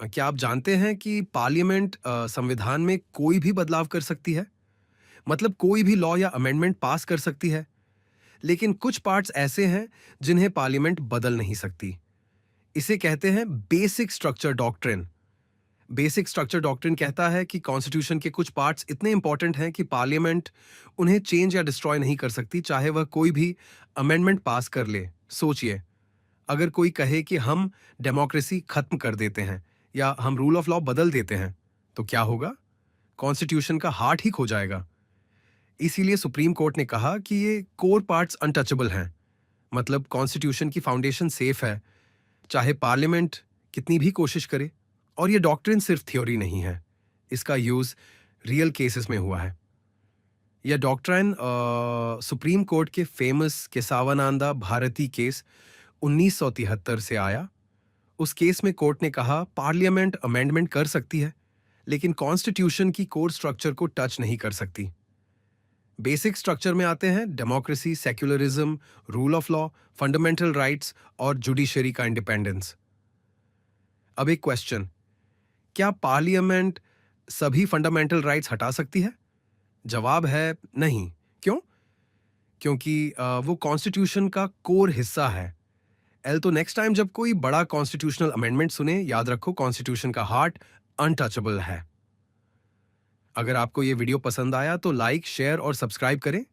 क्या आप जानते हैं कि पार्लियामेंट संविधान में कोई भी बदलाव कर सकती है? मतलब कोई भी लॉ या अमेंडमेंट पास कर सकती है, लेकिन कुछ पार्ट्स ऐसे हैं जिन्हें पार्लियामेंट बदल नहीं सकती। इसे कहते हैं basic structure doctrine. Basic structure doctrine कहता है कि कॉन्स्टिट्यूशन के कुछ पार्ट्स इतने इंपॉर्टेंट हैं कि पार्लियामेंट उन्हें चेंज या डिस्ट्रॉय नहीं कर सकती, चाहे वह कोई भी अमेंडमेंट पास कर ले। सोचिए, अगर कोई कहे कि हम डेमोक्रेसी खत्म कर देते हैं या हम रूल ऑफ लॉ बदल देते हैं, तो क्या होगा? कॉन्स्टिट्यूशन का हार्ट ही खो जाएगा। इसीलिए सुप्रीम कोर्ट ने कहा कि ये कोर पार्ट्स अनटचेबल हैं। मतलब कॉन्स्टिट्यूशन की फाउंडेशन सेफ है, चाहे पार्लियामेंट कितनी भी कोशिश करे। और ये डॉक्ट्रिन सिर्फ थ्योरी नहीं है, इसका यूज रियल केसेस में हुआ है। यह डॉक्ट्रिन सुप्रीम कोर्ट के फेमस केसावानंदा भारती केस 1973 से आया। उस केस में कोर्ट ने कहा पार्लियामेंट अमेंडमेंट कर सकती है, लेकिन कॉन्स्टिट्यूशन की कोर स्ट्रक्चर को टच नहीं कर सकती। बेसिक स्ट्रक्चर में आते हैं democracy, secularism, rule of law, fundamental rights और जुडिशरी का इंडिपेंडेंस। अब एक क्वेश्चन, क्या पार्लियामेंट सभी फंडामेंटल राइट्स हटा सकती है? जवाब है नहीं। क्यों? क्योंकि वो कॉन्स्टिट्यूशन का कोर हिस्सा है। तो नेक्स्ट टाइम जब कोई बड़ा कॉन्स्टिट्यूशनल अमेंडमेंट सुने, याद रखो कॉन्स्टिट्यूशन का हार्ट अनटचेबल है। अगर आपको ये वीडियो पसंद आया तो लाइक, शेयर और सब्सक्राइब करें।